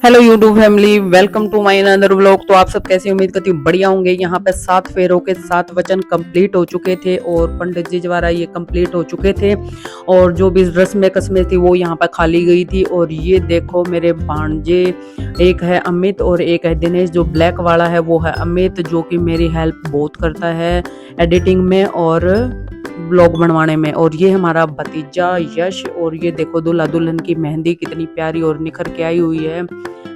Hello YouTube family, welcome to my another vlog. तो आप सब कैसे, उम्मीद करती हूँ बढ़िया होंगे। यहाँ पे 7 फेरों के 7 वचन कंप्लीट हो चुके थे और पंडित जी द्वारा ये कंप्लीट हो चुके थे और जो भी रस्में कस्में थी वो यहाँ पे खाली गई थी। और ये देखो मेरे भांजे, एक है अमित और एक है दिनेश। जो ब्लैक वाला है वो है अमित, जो कि मेरी हेल्प बहुत करता है एडिटिंग में और ब्लॉग बनवाने में। और ये हमारा भतीजा यश, और ये देखो दूल्हा दुल्हन की मेहंदी कितनी प्यारी और निखर के आई हुई है,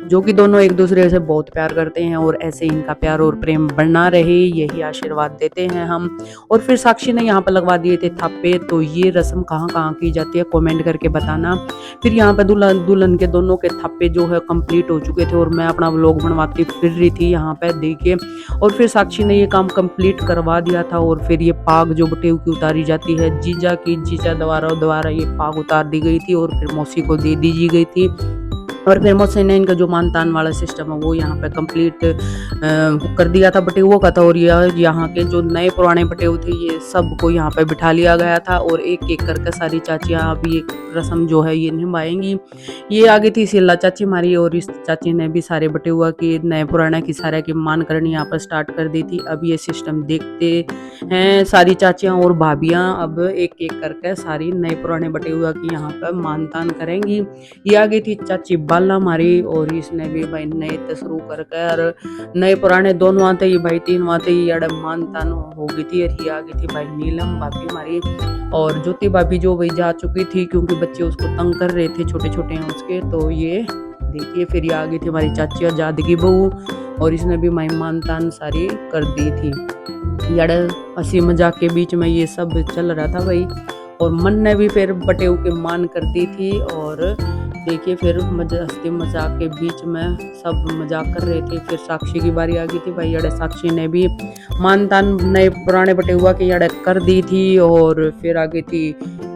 जो कि दोनों एक दूसरे से बहुत प्यार करते हैं और ऐसे इनका प्यार और प्रेम बना रहे, यही आशीर्वाद देते हैं हम। और फिर साक्षी ने यहाँ पर लगवा दिए थे थापे। तो ये रस्म कहाँ कहाँ की जाती है कमेंट करके बताना। फिर यहाँ पे दूल्हा दुल्हन के दोनों के थापे जो है कंप्लीट हो चुके थे और मैं अपना व्लॉग बनवाती फिर रही थी यहाँ पे देखिए। और फिर साक्षी ने ये काम कंप्लीट करवा दिया था। और फिर ये पाग जो बटेऊ की उतारी जाती है, जीजा द्वारा ये पाग उतार दी गई थी और फिर मौसी को दे दी गई थी। और फिर मौसी ने इनका जो मानतान वाला सिस्टम है वो यहाँ पे कंप्लीट कर दिया था बटेुओं का था। और यहाँ के जो नए पुराने बटेऊ थे ये सबको यहाँ पे बिठा लिया गया था और एक एक करके सारी चाचियाँ अभी एक रस्म जो है ये निभाएंगी। ये आ गई थी सिल्ला चाची हमारी, और इस चाची ने भी सारे बटेुआ की नए पुराने की सारे की मान करनी यहाँ पर स्टार्ट कर दी थी। अब ये सिस्टम देखते हैं सारी चाचियाँ और भाभियाँ, अब एक एक करके सारी नए पुराने बटेुआ की यहाँ पर मानतान करेंगी। ये आ गई थी चाची बाला हमारी, और इसने भी भाई नए शुरू करके और नए पुराने दोनों आते ही भाई तीन आते ही अड़ मान तान हो गई थी। और ये आ गई थी भाई नीलम भाभी हमारी, और ज्योति भाभी जो वही जा चुकी थी क्योंकि बच्चे उसको तंग कर रहे थे, छोटे छोटे हैं उसके। तो ये देखिए फिर ये आ गई थी हमारी चाची आजाद की बहू, और इसने भी मेहमान तान सारी कर दी थी। यार हंसी मजाक के बीच में ये सब चल रहा था भाई। और मन ने भी फिर बटेऊ के मान कर दी थी। और देखिए फिर हंसी मजाक के बीच में सब मजाक कर रहे थे। फिर साक्षी की बारी आ गई थी भाई, अड़े साक्षी ने भी मानतान नए पुराने बटेुआ की अड़े कर दी थी। और फिर आ गई थी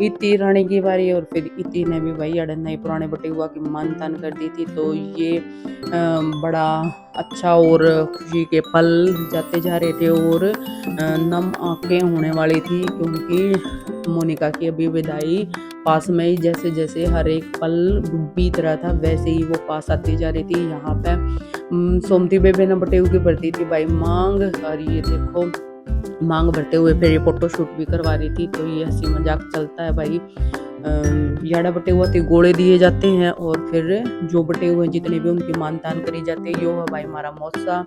इति रानी की बारी, और फिर इति ने भी भाई अड़े नए पुराने बटेुआ की मानतान कर दी थी। तो ये बड़ा अच्छा और खुशी के पल जाते जा रहे थे और नम आंखें होने वाली थी, क्योंकि मोनिका की अभी विदाई पास में ही जैसे जैसे हर एक पल बीत रहा था वैसे ही वो पास आती जा रही थी। यहाँ पे सोमती बेबे ने बटेऊ की भरती थी भाई मांग, और ये देखो मांग भरते हुए फिर ये फोटो शूट भी करवा रही थी। तो ये हंसी मजाक चलता है भाई। याड़ा बटे हुआ थे गोले दिए जाते हैं, और फिर जो बटे हुए जितने भी उनकी मानतान करी जाती है। यो है भाई हमारा मौसा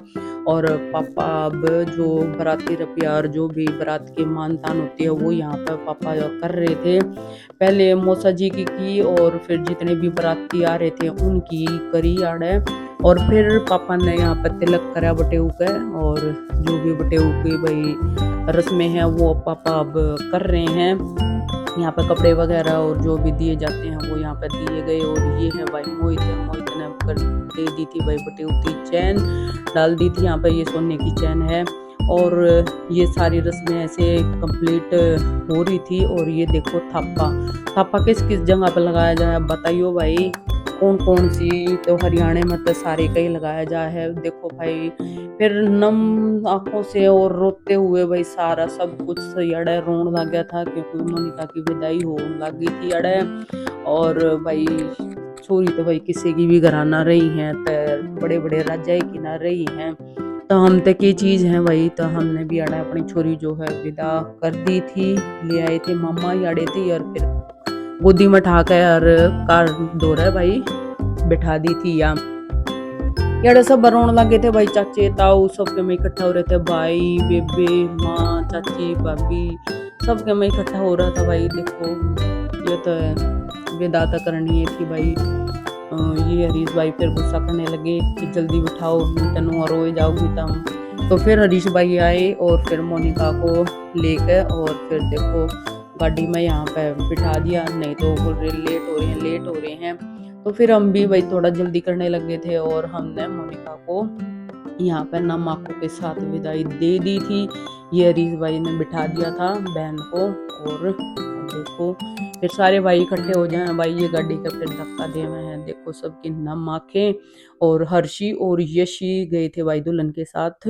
और पापा। अब जो बराती रपियार जो भी बरात की मानतान होती है वो यहाँ पर पापा कर रहे थे। पहले मौसा जी की और फिर जितने भी बराती आ रहे थे उनकी करी आड़े, और फिर पापा ने यहाँ पर तिलक करा बटेऊ का। और जो भी बटेऊ की भाई रस्में हैं वो पापा अब कर रहे हैं। यहाँ पे कपड़े वगैरह और जो भी दिए जाते हैं वो यहाँ पे दिए गए। और ये है भाई मोहित ने कर दे दी थी भाई बटेऊ की चैन डाल दी थी यहाँ पे, ये सोने की चैन है। और ये सारी रस्में ऐसे कंप्लीट हो रही थी। और ये देखो थापा किस किस जगह पे लगाया जाए अब बताइयो भाई, कौन कौन सी। तो हरियाणा में तो सारे का ही लगाया जाए है। देखो भाई फिर नम आंखों से और रोते हुए भाई सारा सब कुछ अड़े रोन लग गया था, क्योंकि मोनिका की विदाई हो लग गई थी अड़े। और भाई छोरी तो भाई किसी की भी घराना रही है, तो बड़े बड़े राजा की ना रही हैं। तो हम तक ये चीज है भाई। तो हमने भी अड़ा अपनी छोरी जो है विदा कर दी थी, ले आए थे मामा याड़े थे, और फिर गोदी में उठा कर कार दौरा भाई बिठा दी थी। यार सब रोने लगे थे भाई, चाचे ताऊ सबके में इकट्ठा हो रहे थे, भाई बेबे माँ चाची भाभी सबके में इकट्ठा हो रहा था भाई। देखो ये तो है विदा तो करनी है थी भाई। ये हरीश भाई फिर गुस्सा करने लगे कि जल्दी बिठाओ तनु और रोए जाओगी तुम। तो फिर हरीश भाई आए और फिर मोनिका को लेकर, और फिर देखो गाड़ी में यहाँ पे बिठा दिया, नहीं तो बोल रहे लेट हो रहे हैं। तो फिर हम भी भाई थोड़ा जल्दी करने लगे थे और हमने मोनिका को यहाँ पर नम आंखों के साथ विदाई दे दी थी। ये हरीश भाई ने बिठा दिया था बहन को। और देखो फिर सारे भाई इकट्ठे हो जाए भाई, ये गाड़ी का फिर धक्का दे हुए हैं। देखो सबकी नम आंखें, और हर्षी और यशी गए थे भाई दुल्हन के साथ